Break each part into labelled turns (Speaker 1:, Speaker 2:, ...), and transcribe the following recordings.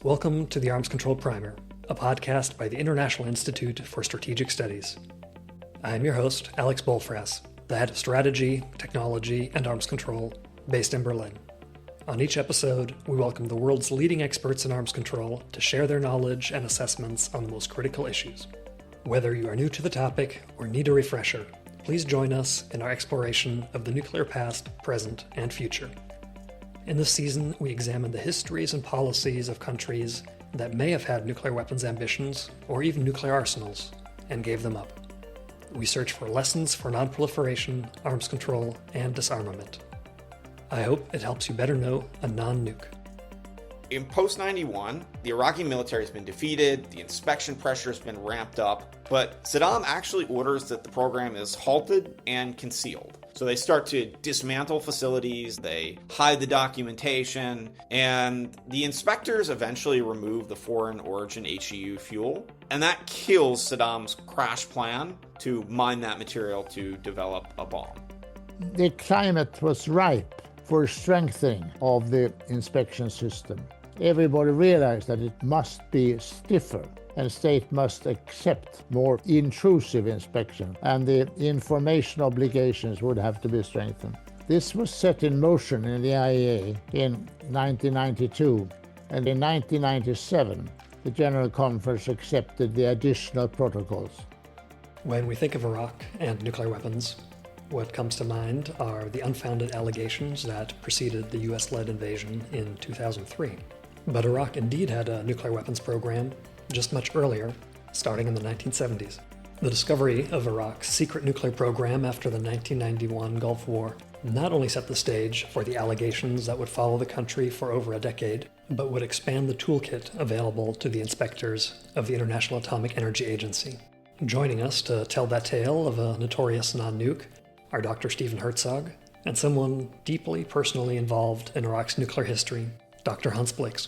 Speaker 1: Welcome to the Arms Control Primer, a podcast by the International Institute for Strategic Studies. I am your host, Alex Bollfrass, the head of strategy, technology, and arms control, based in Berlin. On each episode, we welcome the world's leading experts in arms control to share their knowledge and assessments on the most critical issues. Whether you are new to the topic or need a refresher, please join us in our exploration of the nuclear past, present, and future. In this season, we examine the histories and policies of countries that may have had nuclear weapons ambitions or even nuclear arsenals and gave them up. We search for lessons for non-proliferation, arms control, and disarmament. I hope it helps you better know a non-nuke.
Speaker 2: In post-91, the Iraqi military has been defeated, the inspection pressure has been ramped up, but Saddam actually orders that the program is halted and concealed. So they start to dismantle facilities, they hide the documentation, and the inspectors eventually remove the foreign origin HEU fuel, and that kills Saddam's crash plan to mine that material to develop a bomb.
Speaker 3: The climate was ripe for strengthening of the inspection system. Everybody realized that it must be stiffer and state must accept more intrusive inspection, and the information obligations would have to be strengthened. This was set in motion in the IAEA in 1992, and in 1997 the General Conference accepted the additional protocols.
Speaker 1: When we think of Iraq and nuclear weapons, what comes to mind are the unfounded allegations that preceded the US-led invasion in 2003. But Iraq indeed had a nuclear weapons program just much earlier, starting in the 1970s. The discovery of Iraq's secret nuclear program after the 1991 Gulf War not only set the stage for the allegations that would follow the country for over a decade, but would expand the toolkit available to the inspectors of the International Atomic Energy Agency. Joining us to tell that tale of a notorious non-nuke are Dr. Stephen Herzog and someone deeply personally involved in Iraq's nuclear history, Dr. Hans Blix.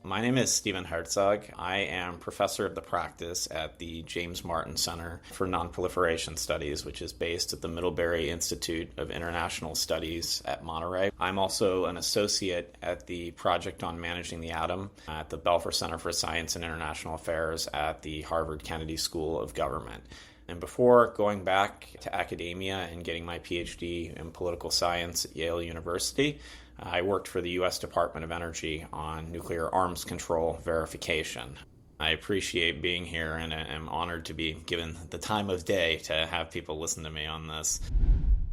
Speaker 2: My name is Stephen Herzog. I am professor of the practice at the James Martin Center for Non-Proliferation Studies, which is based at the Middlebury Institute of International Studies at Monterey. I'm also an associate at the Project on Managing the Atom at the Belfer Center for Science and International Affairs at the Harvard Kennedy School of Government. And before going back to academia and getting my PhD in political science at Yale University, I worked for the U.S. Department of Energy on nuclear arms control verification. I appreciate being here and am honored to be given the time of day to have people listen to me on this.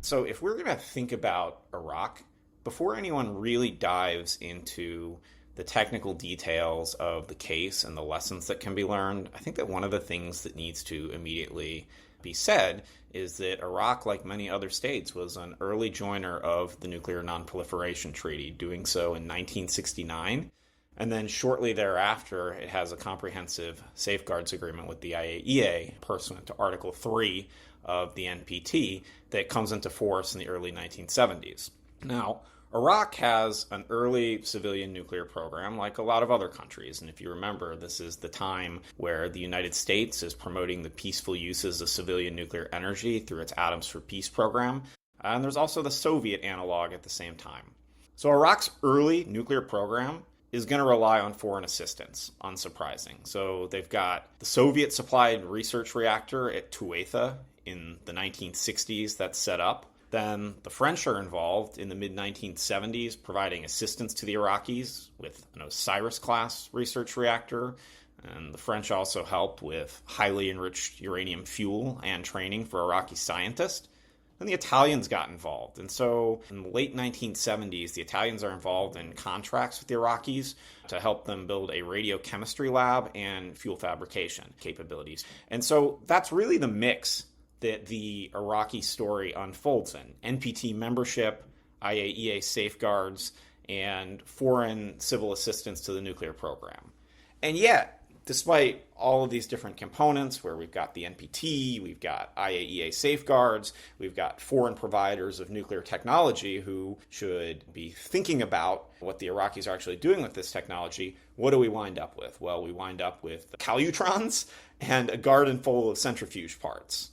Speaker 2: So if we're going to think about Iraq, before anyone really dives into the technical details of the case and the lessons that can be learned, I think that one of the things that needs to immediately be said is that Iraq, like many other states, was an early joiner of the Nuclear Non-Proliferation Treaty, doing so in 1969. And then shortly thereafter, it has a comprehensive safeguards agreement with the IAEA, pursuant to Article 3 of the NPT, that comes into force in the early 1970s. Now, Iraq has an early civilian nuclear program like a lot of other countries. And if you remember, this is the time where the United States is promoting the peaceful uses of civilian nuclear energy through its Atoms for Peace program. And there's also the Soviet analog at the same time. So Iraq's early nuclear program is going to rely on foreign assistance, unsurprising. So they've got the Soviet-supplied research reactor at Tuatha in the 1960s that's set up. Then the French are involved in the mid-1970s, providing assistance to the Iraqis with an Osiris-class research reactor. And the French also helped with highly enriched uranium fuel and training for Iraqi scientists. Then the Italians got involved. And so in the late 1970s, the Italians are involved in contracts with the Iraqis to help them build a radiochemistry lab and fuel fabrication capabilities. And so that's really the mix that the Iraqi story unfolds in. NPT membership, IAEA safeguards, and foreign civil assistance to the nuclear program. And yet, despite all of these different components, where we've got the NPT, we've got IAEA safeguards, we've got foreign providers of nuclear technology who should be thinking about what the Iraqis are actually doing with this technology, what do we wind up with? Well, we wind up with calutrons and a garden full of centrifuge parts.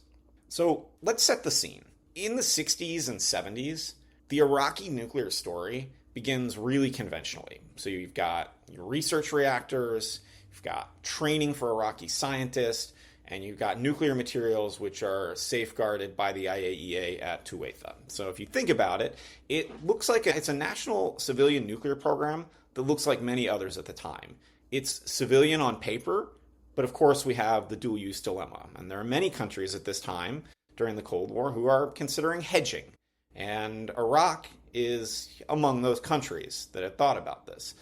Speaker 2: So let's set the scene. In the 60s and 70s, the Iraqi nuclear story begins really conventionally. So you've got your research reactors, you've got training for Iraqi scientists, and you've got nuclear materials which are safeguarded by the IAEA at Tuwaitha. So if you think about it, it looks like it's a national civilian nuclear program that looks like many others at the time. It's civilian on paper, but of course we have the dual-use dilemma. And there are many countries at this time during the Cold War who are considering hedging. And Iraq is among those countries that had thought about this.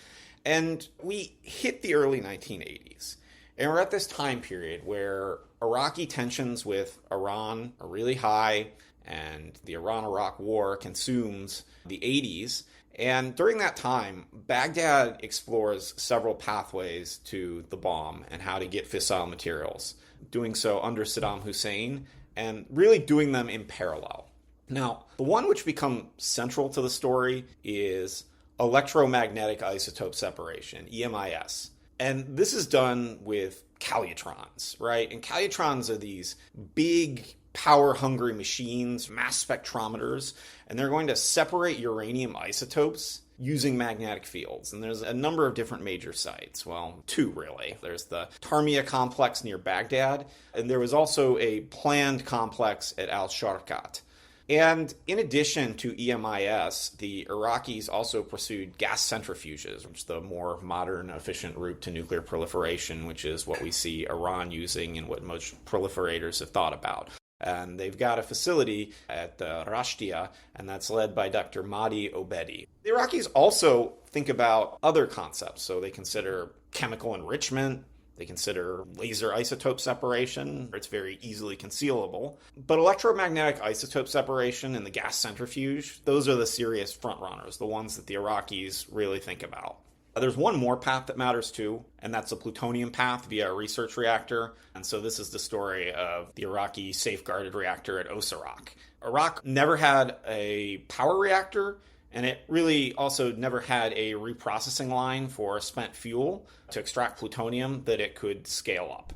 Speaker 2: And we hit the early 1980s. And we're at this time period where Iraqi tensions with Iran are really high, and the Iran-Iraq war consumes the 80s. And during that time, Baghdad explores several pathways to the bomb and how to get fissile materials, doing so under Saddam Hussein and really doing them in parallel. Now, the one which becomes central to the story is electromagnetic isotope separation, EMIS. And this is done with calutrons, right? And calutrons are these big, power-hungry machines, mass spectrometers, and they're going to separate uranium isotopes using magnetic fields. And there's a number of different major sites. Well, two really. There's the Tarmiya complex near Baghdad, and there was also a planned complex at Al-Sharqat. And in addition to EMIS, the Iraqis also pursued gas centrifuges, which is the more modern, efficient route to nuclear proliferation, which is what we see Iran using and what most proliferators have thought about. And they've got a facility at Rashtia, and that's led by Dr. Mahdi Obedi. The Iraqis also think about other concepts, so they consider chemical enrichment, they consider laser isotope separation. It's very easily concealable. But electromagnetic isotope separation and the gas centrifuge, those are the serious frontrunners, the ones that the Iraqis really think about. There's one more path that matters too, and that's a plutonium path via a research reactor. And so this is the story of the Iraqi safeguarded reactor at Osirak. Iraq never had a power reactor, and it really also never had a reprocessing line for spent fuel to extract plutonium that it could scale up.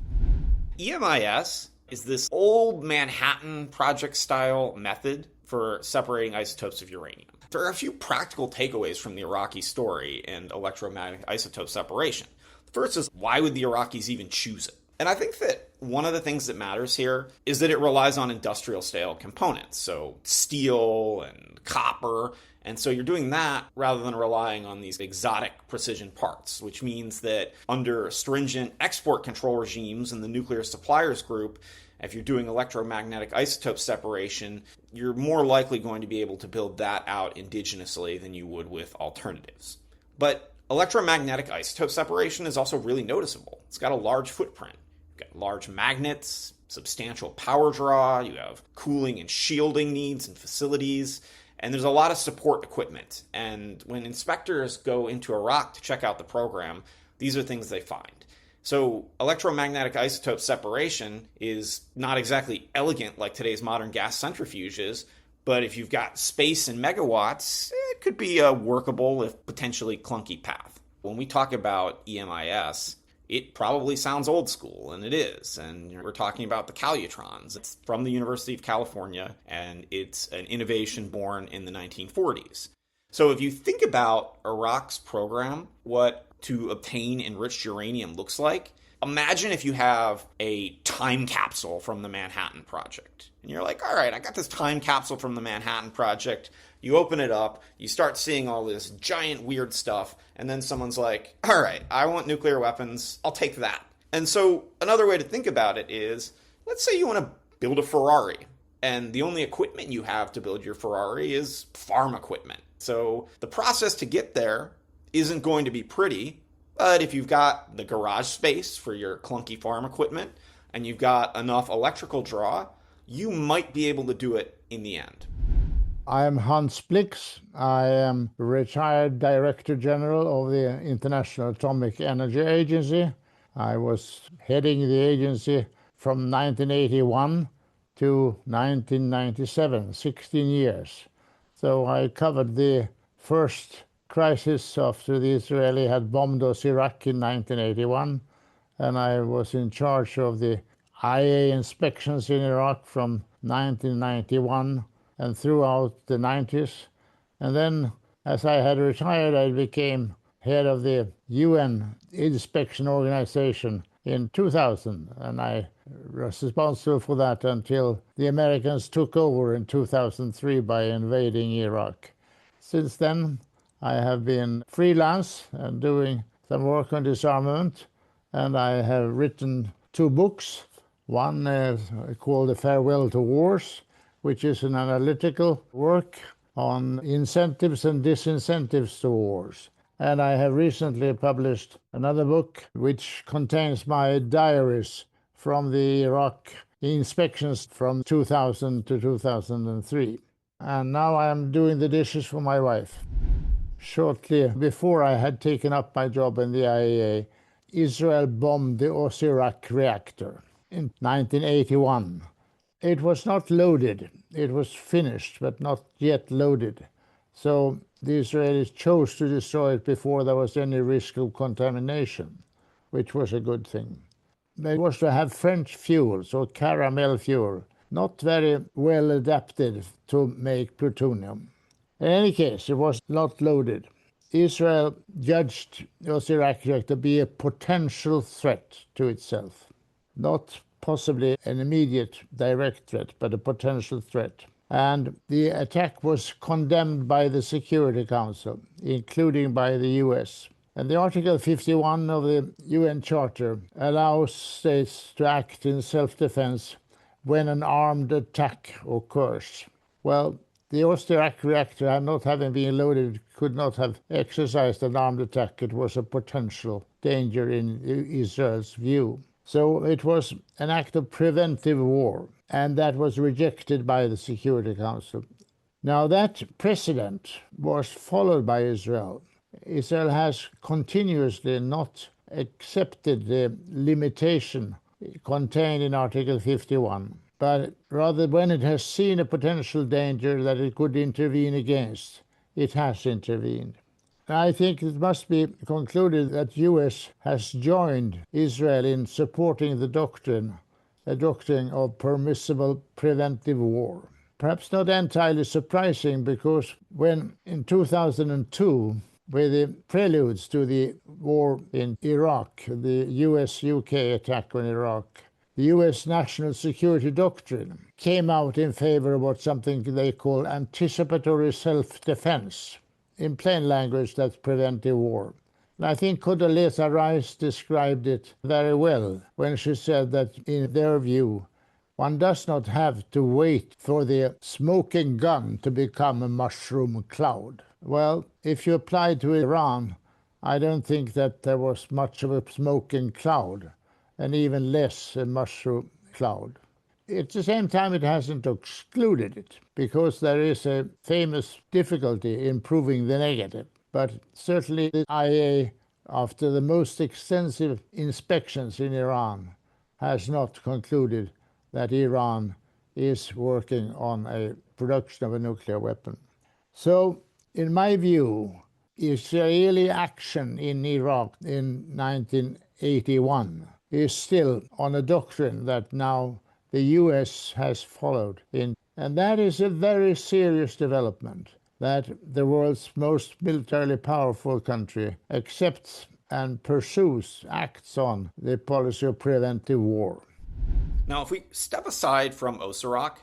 Speaker 2: EMIS is this old Manhattan Project-style method for separating isotopes of uranium. There are a few practical takeaways from the Iraqi story and electromagnetic isotope separation. The first is, why would the Iraqis even choose it? And I think that one of the things that matters here is that it relies on industrial-scale components, so steel and copper. And so you're doing that rather than relying on these exotic precision parts, which means that under stringent export control regimes in the nuclear suppliers group, if you're doing electromagnetic isotope separation, you're more likely going to be able to build that out indigenously than you would with alternatives. But electromagnetic isotope separation is also really noticeable. It's got a large footprint. You've got large magnets, substantial power draw, you have cooling and shielding needs and facilities, and there's a lot of support equipment. And when inspectors go into Iraq to check out the program, these are things they find. So electromagnetic isotope separation is not exactly elegant like today's modern gas centrifuges, but if you've got space and megawatts, it could be a workable, if potentially clunky path. When we talk about EMIS, it probably sounds old school, and it is. And we're talking about the calutrons. It's from the University of California, and it's an innovation born in the 1940s. So if you think about Iraq's program, what to obtain enriched uranium looks like, imagine if you have a time capsule from the Manhattan Project. And you're like, all right, I got this time capsule from the Manhattan Project. You open it up, you start seeing all this giant weird stuff, and then someone's like, all right, I want nuclear weapons, I'll take that. And so another way to think about it is, let's say you want to build a Ferrari, and the only equipment you have to build your Ferrari is farm equipment. So the process to get there isn't going to be pretty, but if you've got the garage space for your clunky farm equipment and you've got enough electrical draw, you might be able to do it in the end.
Speaker 3: I am Hans Blix. I am retired Director General of the International Atomic Energy Agency. I was heading the agency from 1981 to 1997, 16 years. So I covered the first crisis after the Israeli had bombed us Iraq in 1981, and I was in charge of the IA inspections in Iraq from 1991 and throughout the 90s. And then As I had retired, I became head of the UN inspection organization in 2000, and I was responsible for that until the Americans took over in 2003 by invading Iraq. Since then, I have been freelance and doing some work on disarmament, and I have written 2 books. One called A Farewell to Wars, which is an analytical work on incentives and disincentives to wars. And I have recently published another book which contains my diaries from the Iraq inspections from 2000 to 2003. And now I am doing the dishes for my wife. Shortly before I had taken up my job in the IAEA, Israel bombed the Iraq reactor in 1981. It was not loaded. It was finished, but not yet loaded. So the Israelis chose to destroy it before there was any risk of contamination, which was a good thing. It was to have French fuel, so caramel fuel, not very well adapted to make plutonium. In any case, it was not loaded. Israel judged the Iraq reactor to be a potential threat to itself, not possibly an immediate direct threat, but a potential threat. And the attack was condemned by the Security Council, including by the US. And the Article 51 of the UN Charter allows states to act in self-defense when an armed attack occurs. Well, the Iraq reactor, not having been loaded, could not have exercised an armed attack. It was a potential danger in Israel's view. So it was an act of preventive war, and that was rejected by the Security Council. Now that precedent was followed by Israel. Israel has continuously not accepted the limitation contained in Article 51, but rather when it has seen a potential danger that it could intervene against, it has intervened. I think it must be concluded that the US has joined Israel in supporting the doctrine of permissible preventive war. Perhaps not entirely surprising, because when in 2002, with the preludes to the war in Iraq, the US-UK attack on Iraq, the US national security doctrine came out in favor of what something they call anticipatory self-defense. In plain language, that's preventive war. And I think Condoleezza Rice described it very well when she said that, in their view, one does not have to wait for the smoking gun to become a mushroom cloud. Well, if you apply to Iran, I don't think that there was much of a smoking cloud, and even less a mushroom cloud. At the same time, it hasn't excluded it, because there is a famous difficulty in proving the negative. But certainly the IAEA, after the most extensive inspections in Iran, has not concluded that Iran is working on a production of a nuclear weapon. So, in my view, Israeli action in Iraq in 1981 is still on a doctrine that now the US has followed in. And that is a very serious development, that the world's most militarily powerful country accepts and pursues, acts on the policy of preventive war.
Speaker 2: Now, if we step aside from OSIRAC,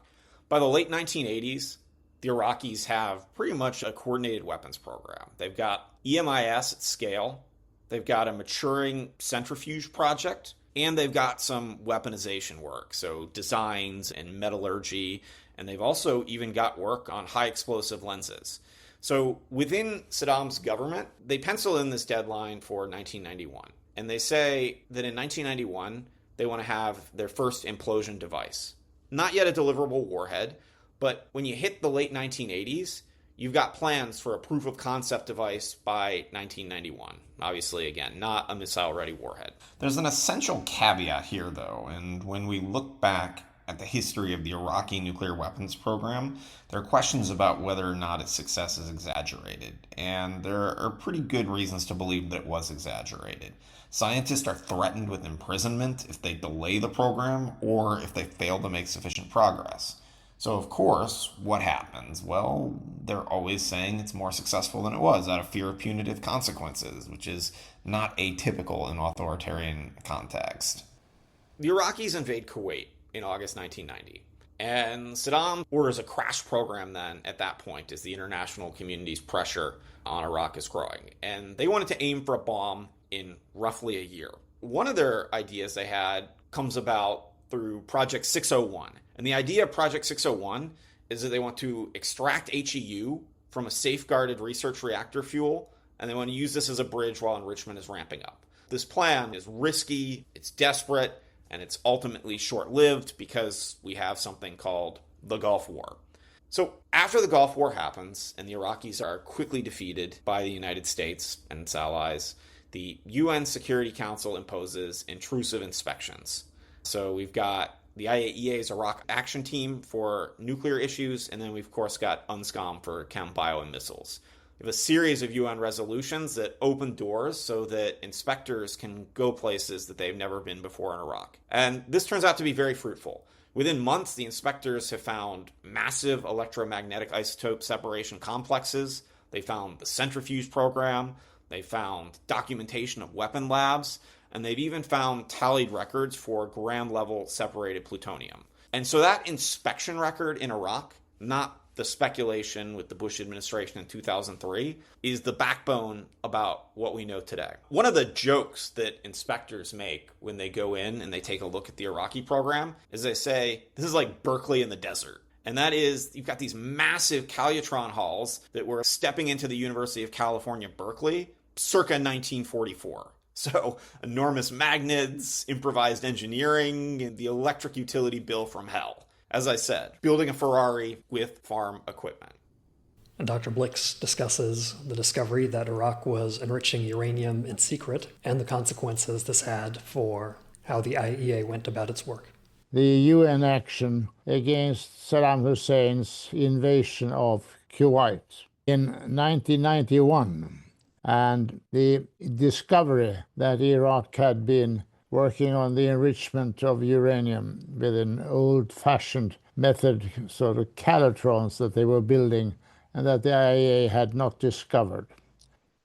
Speaker 2: by the late 1980s, the Iraqis have pretty much a coordinated weapons program. They've got EMIS at scale, they've got a maturing centrifuge project, and they've got some weaponization work, so designs and metallurgy, and they've also even got work on high explosive lenses. So within Saddam's government, they pencil in this deadline for 1991, and they say that in 1991, they want to have their first implosion device. Not yet a deliverable warhead, but when you hit the late 1980s, you've got plans for a proof of concept device by 1991. Obviously, again, not a missile-ready warhead. There's an essential caveat here, though, and when we look back at the history of the Iraqi nuclear weapons program, there are questions about whether or not its success is exaggerated, and there are pretty good reasons to believe that it was exaggerated. Scientists are threatened with imprisonment if they delay the program or if they fail to make sufficient progress. So, of course, what happens? Well, they're always saying it's more successful than it was out of fear of punitive consequences, which is not atypical in authoritarian context. The Iraqis invade Kuwait in August 1990. And Saddam orders a crash program then at that point as the international community's pressure on Iraq is growing. And they wanted to aim for a bomb in roughly a year. One of their ideas they had comes about through Project 601. And the idea of Project 601 is that they want to extract HEU from a safeguarded research reactor fuel, and they want to use this as a bridge while enrichment is ramping up. This plan is risky, it's desperate, and it's ultimately short-lived because we have something called the Gulf War. So after the Gulf War happens, and the Iraqis are quickly defeated by the United States and its allies, the UN Security Council imposes intrusive inspections. So we've got the IAEA's Iraq Action Team for nuclear issues, and then we've, of course, got UNSCOM for chem, bio, and missiles. We have a series of UN resolutions that open doors so that inspectors can go places that they've never been before in Iraq. And this turns out to be very fruitful. Within months, the inspectors have found massive electromagnetic isotope separation complexes. They found the centrifuge program. They found documentation of weapon labs. And they've even found tallied records for gram-level separated plutonium. And so that inspection record in Iraq, not the speculation with the Bush administration in 2003, is the backbone about what we know today. One of the jokes that inspectors make when they go in and they take a look at the Iraqi program is they say, this is like Berkeley in the desert. And that is, you've got these massive Calutron halls that were stepping into the University of California, Berkeley, circa 1944. So enormous magnets, improvised engineering, and the electric utility bill from hell. As I said, building a Ferrari with farm equipment.
Speaker 1: And Dr. Blix discusses the discovery that Iraq was enriching uranium in secret and the consequences this had for how the IAEA went about its work.
Speaker 3: The UN action against Saddam Hussein's invasion of Kuwait in 1991 and the discovery that Iraq had been working on the enrichment of uranium with an old-fashioned method, sort of calutrons that they were building and that the IAEA had not discovered.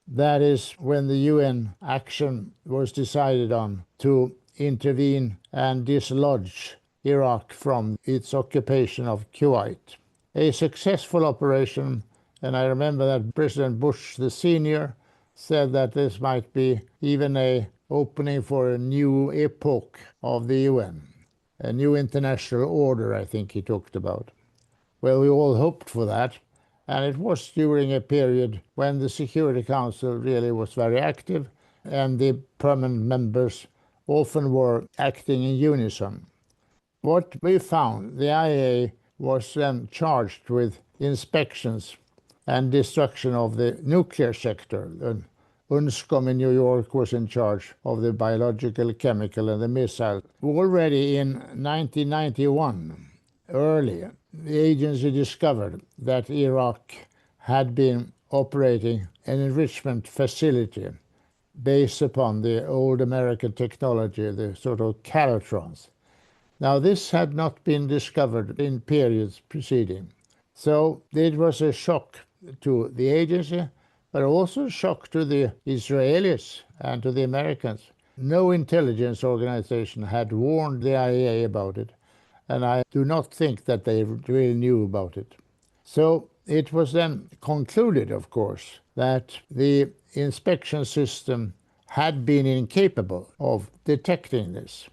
Speaker 3: That is when the UN action was decided on to intervene and dislodge Iraq from its occupation of Kuwait. A successful operation, and I remember that President Bush the senior said that this might be even a opening for a new epoch of the UN, a new international order, I think he talked about. Well, we all hoped for that, and it was during a period when the Security Council really was very active, and the permanent members often were acting in unison. What we found, the IAEA was then charged with inspections and destruction of the nuclear sector. And UNSCOM in New York was in charge of the biological, chemical, and the missile. Already in 1991, early, the agency discovered that Iraq had been operating an enrichment facility based upon the old American technology, the sort of calutrons. Now, this had not been discovered in periods preceding. So it was a shock to the agency, but also a shock to the Israelis and to the Americans. No intelligence organization had warned the IAEA about it, and I do not think that they really knew about it. So it was then concluded, of course, that the inspection system had been incapable of detecting this.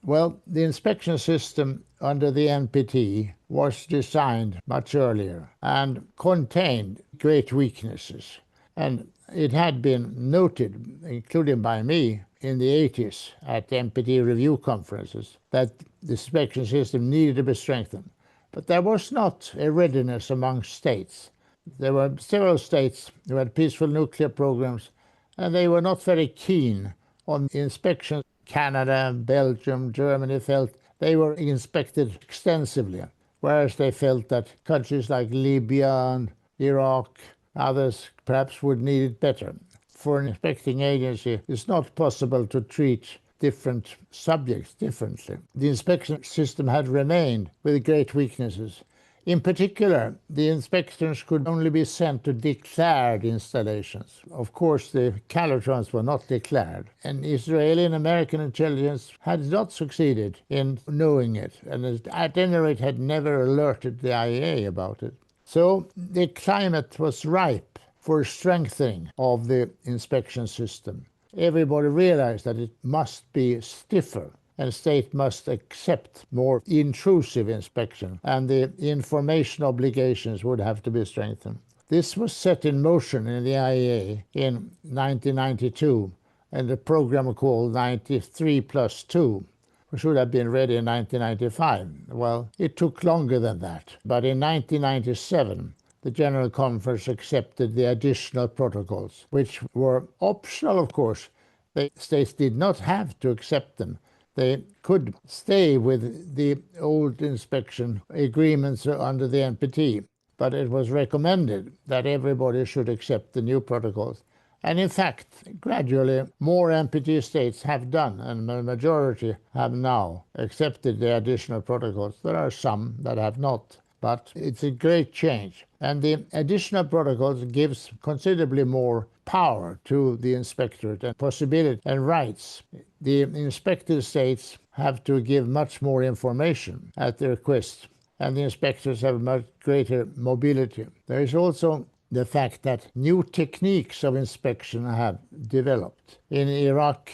Speaker 3: Well, the inspection system under the NPT was designed much earlier and contained great weaknesses. And it had been noted, including by me, in the 80s at the NPT review conferences, that the inspection system needed to be strengthened. But there was not a readiness among states. There were several states who had peaceful nuclear programs, and they were not very keen on inspection. Canada, Belgium, Germany felt they were inspected extensively, whereas they felt that countries like Libya and Iraq, others perhaps would need it better. For an inspecting agency, it's not possible to treat different subjects differently. The inspection system had remained with great weaknesses. In particular, the inspectors could only be sent to declared installations. Of course, the calotrons were not declared, and Israeli and American intelligence had not succeeded in knowing it, and at any rate had never alerted the IAEA about it. So the climate was ripe for strengthening of the inspection system. Everybody realized that it must be stiffer, and state must accept more intrusive inspection, and the information obligations would have to be strengthened. This was set in motion in the IAEA in 1992, and a program called 93+2, which should have been ready in 1995. Well, it took longer than that, but in 1997, the General Conference accepted the additional protocols, which were optional, of course. The states did not have to accept them. They could stay with the old inspection agreements under the NPT, but it was recommended that everybody should accept the new protocols. And in fact, gradually, more NPT states have done, and the majority have now accepted the additional protocols. There are some that have not, but it's a great change. And the additional protocols gives considerably more power to the inspectorate and possibility and rights. The inspected states have to give much more information at their request, and the inspectors have much greater mobility. There is also the fact that new techniques of inspection have developed. In Iraq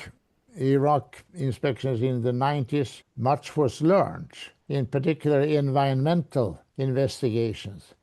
Speaker 3: inspections in the 90s, much was learned, in particular environmental investigations.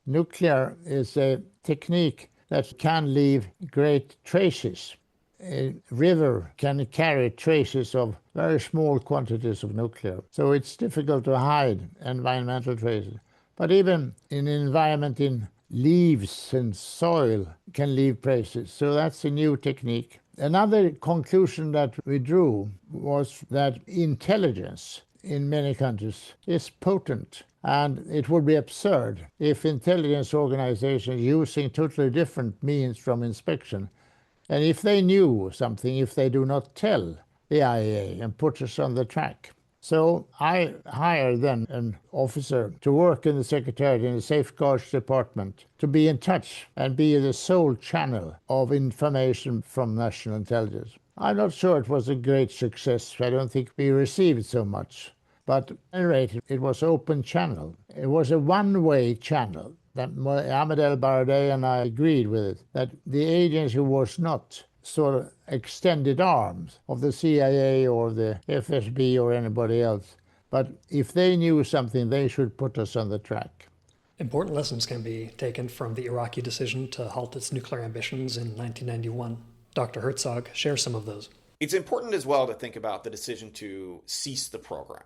Speaker 3: Nuclear is a technique that can leave great traces. A river can carry traces of very small quantities of nuclear, so it's difficult to hide environmental traces. But even in environment in leaves and soil can leave traces, so that's a new technique. Another conclusion that we drew was that intelligence in many countries is potent, and it would be absurd if intelligence organizations using totally different means from inspection, and if they knew something, if they do not tell the IAEA and put us on the track. So I hired then an officer to work in the Secretariat in the Safeguards Department to be in touch and be the sole channel of information from national intelligence. I'm not sure it was a great success. I don't think we received so much. But at any rate, it was open channel. It was a one-way channel. That Ahmed El-Baradei and I agreed with it, that the agency was not sort of extended arms of the CIA or the FSB or anybody else. But if they knew something, they should put us on the track.
Speaker 1: Important lessons can be taken from the Iraqi decision to halt its nuclear ambitions in 1991. Dr. Herzog shares some of those.
Speaker 2: It's important as well to think about the decision to cease the program.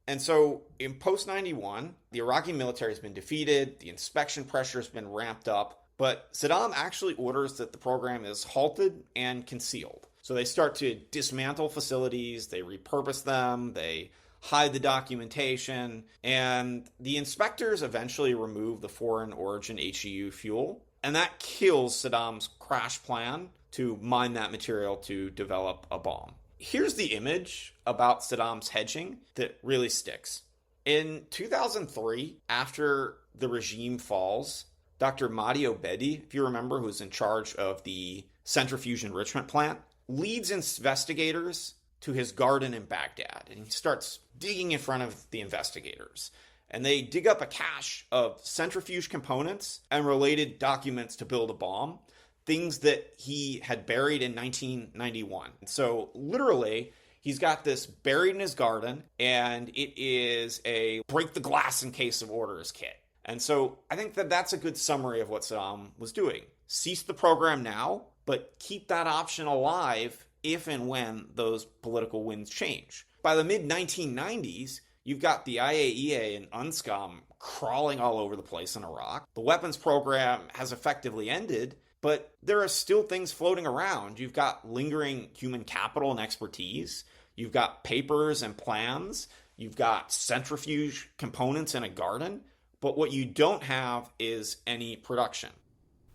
Speaker 2: And so in post-91, the Iraqi military has been defeated, the inspection pressure has been ramped up, but Saddam actually orders that the program is halted and concealed. So they start to dismantle facilities, they repurpose them, they hide the documentation, and the inspectors eventually remove the foreign origin HEU fuel, and that kills Saddam's crash plan to mine that material to develop a bomb. Here's the image about Saddam's hedging that really sticks. In 2003, after the regime falls, Dr. Mahdi Obedi, if you remember, who's in charge of the centrifuge enrichment plant, leads investigators to his garden in Baghdad, and he starts digging in front of the investigators. And they dig up a cache of centrifuge components and related documents to build a bomb, things that he had buried in 1991. So literally, he's got this buried in his garden, and it is a break the glass in case of orders kit. And so I think that that's a good summary of what Saddam was doing. Cease the program now, but keep that option alive if and when those political winds change. By the mid-1990s, you've got the IAEA and UNSCOM crawling all over the place in Iraq. The weapons program has effectively ended, but there are still things floating around. You've got lingering human capital and expertise. You've got papers and plans. You've got centrifuge components in a garden. But what you don't have is any production.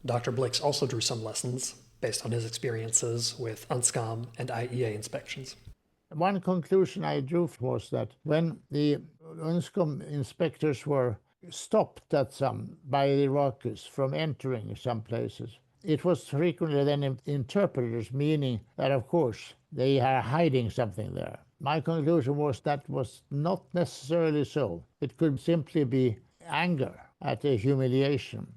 Speaker 1: Dr. Blix also drew some lessons based on his experiences with UNSCOM and IAEA inspections.
Speaker 3: One conclusion I drew was that when the UNSCOM inspectors were stopped by the Iraqis from entering some places. It was frequently then interpreters, meaning that, of course, they are hiding something there. My conclusion was that was not necessarily so. It could simply be anger at the humiliation.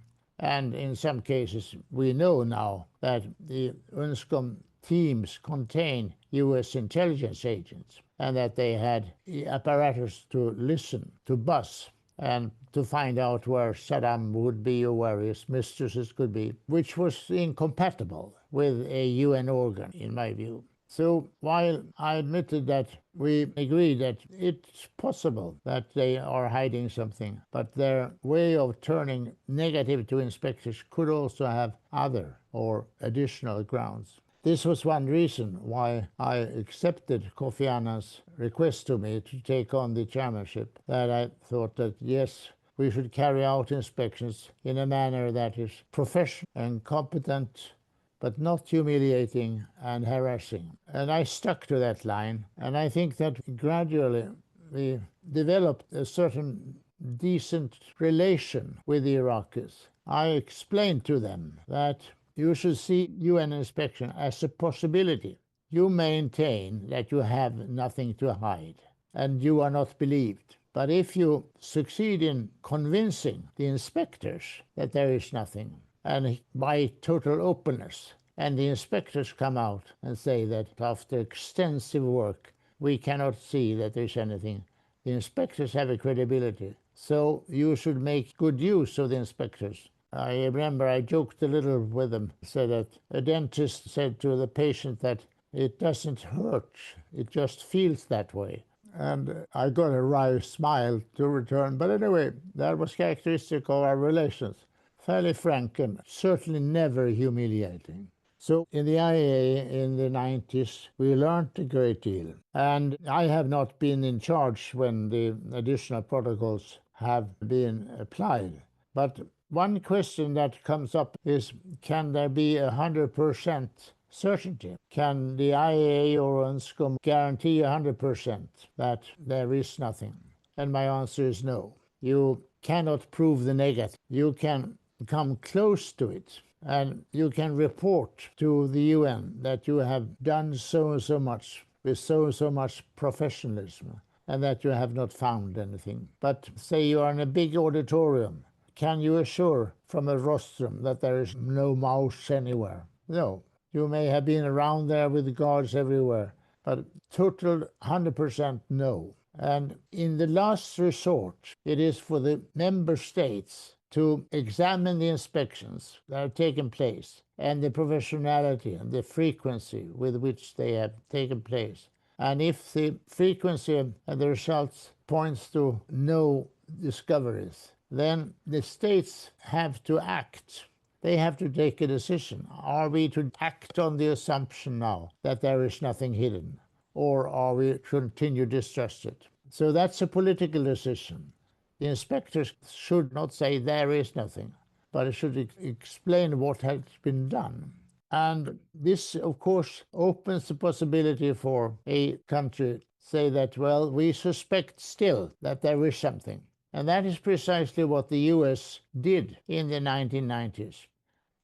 Speaker 3: And in some cases, we know now that the UNSCOM teams contain U.S. intelligence agents and that they had apparatus to listen, to buzz, and to find out where Saddam would be or where his mistresses could be, which was incompatible with a UN organ, in my view. So while I admitted that we agree that it's possible that they are hiding something, but their way of turning negative to inspectors could also have other or additional grounds. This was one reason why I accepted Kofi Annan's request to me to take on the chairmanship, that I thought that, yes, we should carry out inspections in a manner that is professional and competent, but not humiliating and harassing. And I stuck to that line, and I think that gradually we developed a certain decent relation with the Iraqis. I explained to them that you should see UN inspection as a possibility. You maintain that you have nothing to hide and you are not believed. But if you succeed in convincing the inspectors that there is nothing, and by total openness, and the inspectors come out and say that after extensive work, we cannot see that there's anything, the inspectors have a credibility. So you should make good use of the inspectors. I remember I joked a little with them, said that a dentist said to the patient that it doesn't hurt, it just feels that way. And I got a wry smile to return. But anyway, that was characteristic of our relations. Fairly frank and certainly never humiliating. So in the IAEA in the 90s, we learned a great deal. And I have not been in charge when the additional protocols have been applied. But one question that comes up is, can there be 100% certainty? Can the IAEA or UNSCOM guarantee 100% that there is nothing? And my answer is no. You cannot prove the negative. You can come close to it, and you can report to the UN that you have done so and so much with so and so much professionalism, and that you have not found anything. But say you are in a big auditorium, can you assure from a rostrum that there is no mouse anywhere? No. You may have been around there with guards everywhere, but total 100% no. And in the last resort, it is for the member states to examine the inspections that have taken place and the professionality and the frequency with which they have taken place. And if the frequency and the results points to no discoveries, then the states have to act. They have to take a decision. Are we to act on the assumption now that there is nothing hidden, or are we to continue distrusted? So that's a political decision. The inspectors should not say there is nothing, but it should explain what has been done. And this, of course, opens the possibility for a country to say that, well, we suspect still that there is something. And that is precisely what the US did in the 1990s.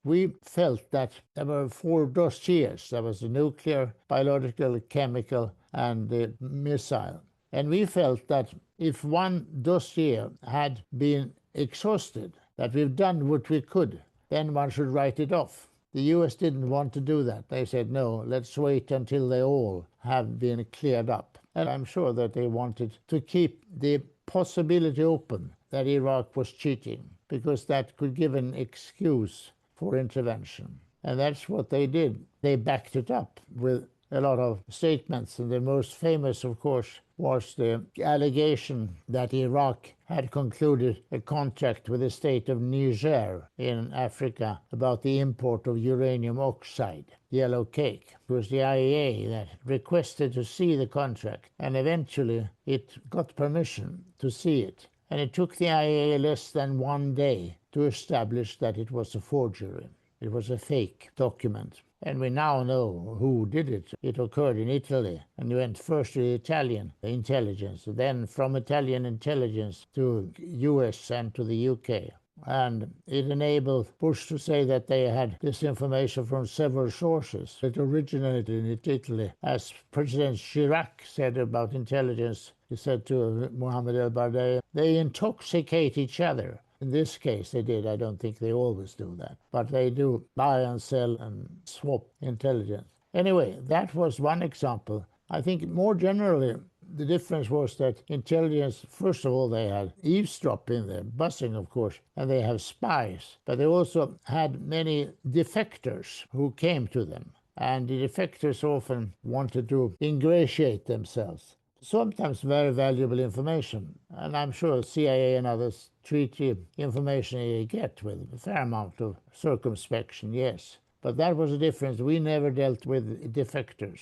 Speaker 3: We felt that there were 4 dossiers. There was the nuclear, biological, chemical, and the missile. And we felt that if one dossier had been exhausted, that we've done what we could, then one should write it off. The US didn't want to do that. They said, no, let's wait until they all have been cleared up. And I'm sure that they wanted to keep the possibility open that Iraq was cheating, because that could give an excuse for intervention. And that's what they did. They backed it up with a lot of statements. And the most famous, of course, was the allegation that Iraq had concluded a contract with the state of Niger in Africa about the import of uranium oxide, yellow cake. It was the IAEA that requested to see the contract, and eventually it got permission to see it. And it took the IAEA less than 1 day to establish that it was a forgery. It was a fake document. And we now know who did it. It occurred in Italy, and went first to Italian intelligence, then from Italian intelligence to US and to the UK. And it enabled Bush to say that they had this information from several sources. It originated in Italy. As President Chirac said about intelligence, he said to Mohammed el-Bardei, they intoxicate each other. In this case, they did. I don't think they always do that. But they do buy and sell and swap intelligence. Anyway, that was one example. I think more generally, the difference was that intelligence, first of all, they had eavesdropping there, buzzing, of course, and they have spies. But they also had many defectors who came to them. And the defectors often wanted to ingratiate themselves. Sometimes very valuable information. And I'm sure CIA and others treat the information they get with a fair amount of circumspection, yes. But that was the difference. We never dealt with defectors,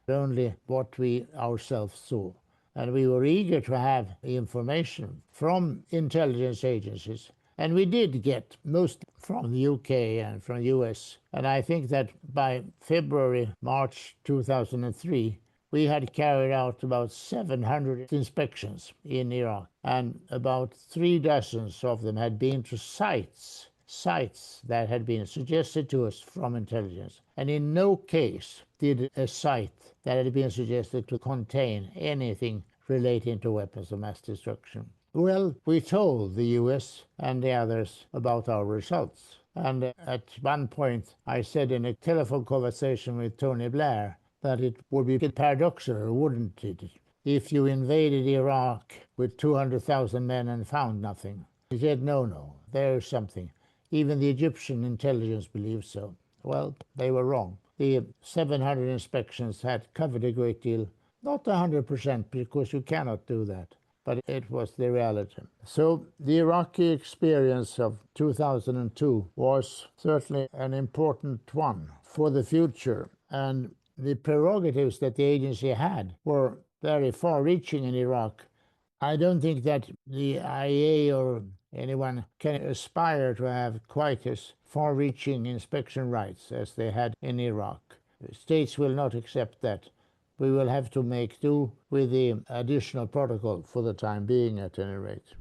Speaker 3: only what we ourselves saw. And we were eager to have information from intelligence agencies. And we did get most from the UK and from the US. And I think that by February, March 2003, we had carried out about 700 inspections in Iraq, and about 36 of them had been to sites that had been suggested to us from intelligence. And in no case did a site that had been suggested to contain anything relating to weapons of mass destruction. Well, we told the US and the others about our results. And at one point, I said in a telephone conversation with Tony Blair, that it would be paradoxical, wouldn't it, if you invaded Iraq with 200,000 men and found nothing. He said, no, there's something. Even the Egyptian intelligence believes so. Well, they were wrong. The 700 inspections had covered a great deal, not 100%, because you cannot do that, but it was the reality. So the Iraqi experience of 2002 was certainly an important one for the future. And the prerogatives that the agency had were very far-reaching in Iraq. I don't think that the IAEA or anyone can aspire to have quite as far-reaching inspection rights as they had in Iraq. The states will not accept that. We will have to make do with the additional protocol for the time being, at any rate.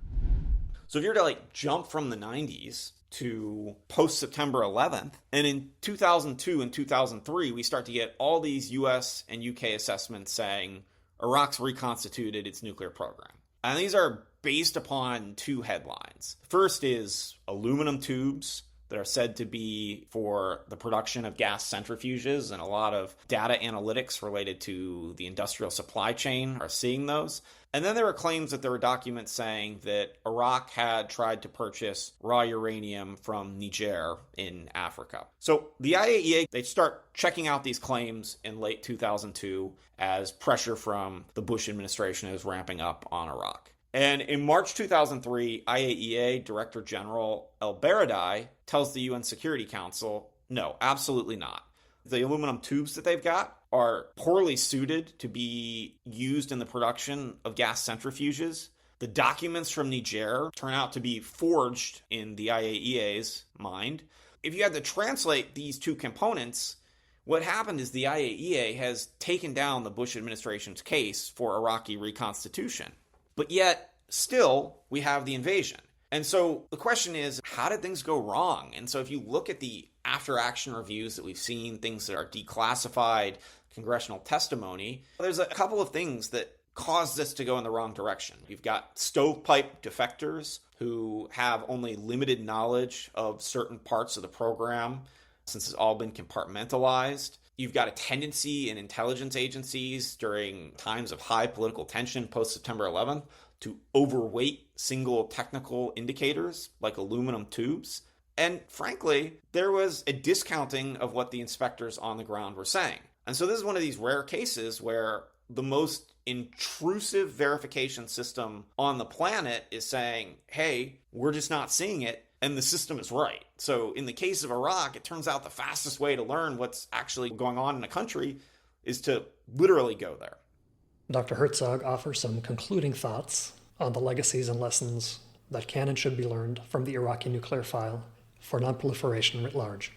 Speaker 2: So if you're to jump from the 90s to post-September 11th, and in 2002 and 2003, we start to get all these US and UK assessments saying Iraq's reconstituted its nuclear program. And these are based upon two headlines. First is aluminum tubes that are said to be for the production of gas centrifuges, and a lot of data analytics related to the industrial supply chain are seeing those. And then there are claims that there were documents saying that Iraq had tried to purchase raw uranium from Niger in Africa. So the IAEA, they start checking out these claims in late 2002 as pressure from the Bush administration is ramping up on Iraq. And in March 2003, IAEA Director General El-Baradei tells the UN Security Council, no, absolutely not. The aluminum tubes that they've got are poorly suited to be used in the production of gas centrifuges. The documents from Niger turn out to be forged in the IAEA's mind. If you had to translate these two components, what happened is the IAEA has taken down the Bush administration's case for Iraqi reconstitution. But yet, still, we have the invasion. And so the question is, how did things go wrong? And so if you look at the after-action reviews that we've seen, things that are declassified, congressional testimony, there's a couple of things that caused this to go in the wrong direction. You've got stovepipe defectors who have only limited knowledge of certain parts of the program, since it's all been compartmentalized. You've got a tendency in intelligence agencies during times of high political tension post-September 11th to overweight single technical indicators like aluminum tubes. And frankly, there was a discounting of what the inspectors on the ground were saying. And so this is one of these rare cases where the most intrusive verification system on the planet is saying, hey, we're just not seeing it, and the system is right. So in the case of Iraq, it turns out the fastest way to learn what's actually going on in a country is to literally go there.
Speaker 1: Dr. Herzog offers some concluding thoughts on the legacies and lessons that can and should be learned from the Iraqi nuclear file for non-proliferation writ large.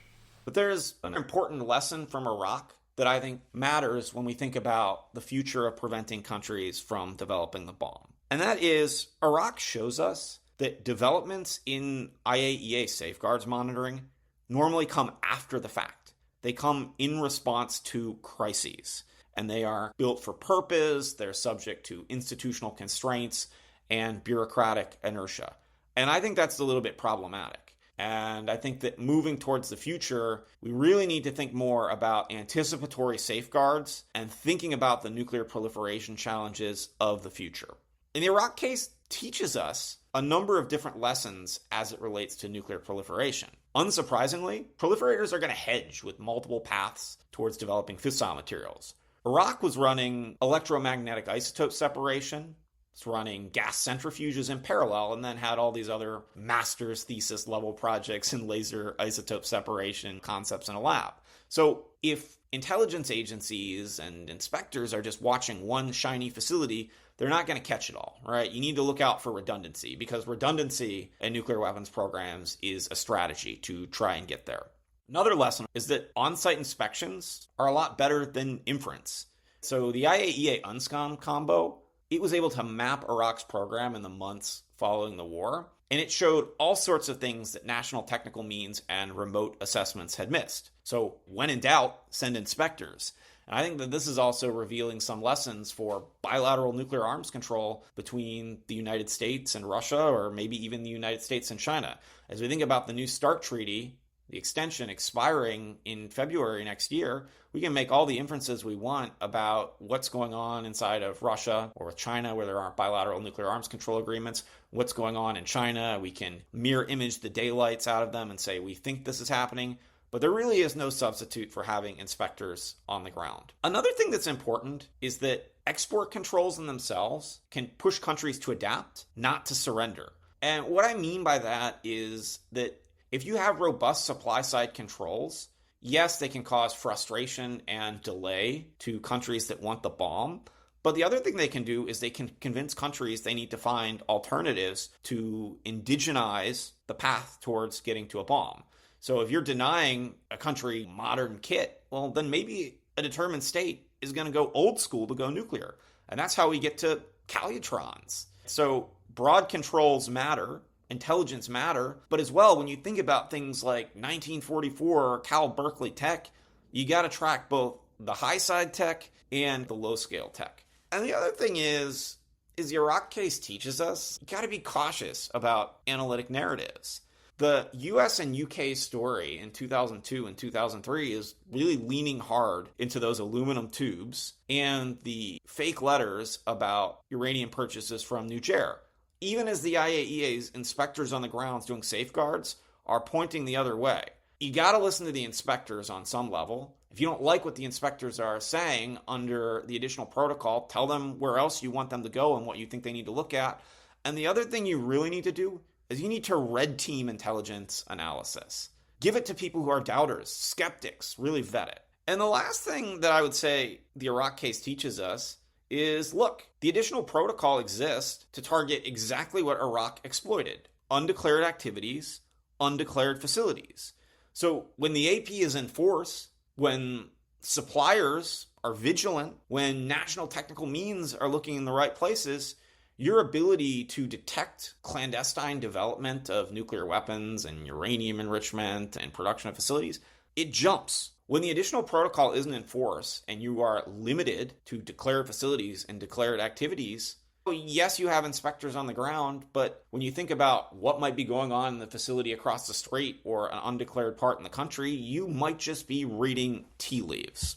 Speaker 2: But there's an important lesson from Iraq that I think matters when we think about the future of preventing countries from developing the bomb. And that is, Iraq shows us that developments in IAEA safeguards monitoring normally come after the fact. They come in response to crises, and they are built for purpose, they're subject to institutional constraints and bureaucratic inertia. And I think that's a little bit problematic. And I think that moving towards the future, we really need to think more about anticipatory safeguards and thinking about the nuclear proliferation challenges of the future. And the Iraq case teaches us a number of different lessons as it relates to nuclear proliferation. Unsurprisingly, proliferators are going to hedge with multiple paths towards developing fissile materials. Iraq was running electromagnetic isotope separation, it's running gas centrifuges in parallel, and then had all these other master's thesis level projects in laser isotope separation concepts in a lab. So if intelligence agencies and inspectors are just watching one shiny facility, they're not going to catch it all, right? You need to look out for redundancy, because redundancy in nuclear weapons programs is a strategy to try and get there. Another lesson is that on-site inspections are a lot better than inference. So the IAEA UNSCOM combo, it was able to map Iraq's program in the months following the war, and it showed all sorts of things that national technical means and remote assessments had missed. So when in doubt, send inspectors. And I think that this is also revealing some lessons for bilateral nuclear arms control between the United States and Russia, or maybe even the United States and China. As we think about the New START treaty, the extension expiring in February next year, we can make all the inferences we want about what's going on inside of Russia or with China, where there aren't bilateral nuclear arms control agreements, what's going on in China. We can mirror image the daylights out of them and say, we think this is happening. But there really is no substitute for having inspectors on the ground. Another thing that's important is that export controls in themselves can push countries to adapt, not to surrender. And what I mean by that is that if you have robust supply-side controls, yes, they can cause frustration and delay to countries that want the bomb. But the other thing they can do is they can convince countries they need to find alternatives to indigenize the path towards getting to a bomb. So if you're denying a country modern kit, well, then maybe a determined state is going to go old school to go nuclear. And that's how we get to calutrons. So broad controls matter, intelligence matter, but as well, when you think about things like 1944 Cal Berkeley tech, you got to track both the high side tech and the low scale tech. And the other thing is the Iraq case teaches us, you got to be cautious about analytic narratives. The US and UK story in 2002 and 2003 is really leaning hard into those aluminum tubes and the fake letters about uranium purchases from Niger. Even as the IAEA's inspectors on the ground doing safeguards are pointing the other way. You got to listen to the inspectors on some level. If you don't like what the inspectors are saying under the additional protocol, tell them where else you want them to go and what you think they need to look at. And the other thing you really need to do is you need to red team intelligence analysis. Give it to people who are doubters, skeptics, really vet it. And the last thing that I would say the Iraq case teaches us is, look, the additional protocol exists to target exactly what Iraq exploited: undeclared activities, undeclared facilities. So when the AP is in force, when suppliers are vigilant, when national technical means are looking in the right places, your ability to detect clandestine development of nuclear weapons and uranium enrichment and production of facilities, it jumps. When the additional protocol isn't in force and you are limited to declared facilities and declared activities, yes, you have inspectors on the ground, but when you think about what might be going on in the facility across the strait or an undeclared part in the country, you might just be reading tea leaves.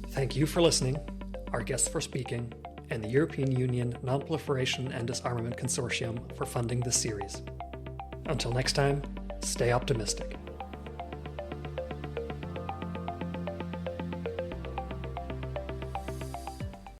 Speaker 1: Thank you for listening, our guests for speaking, and the European Union Non-Proliferation and Disarmament Consortium for funding this series. Until next time, stay optimistic.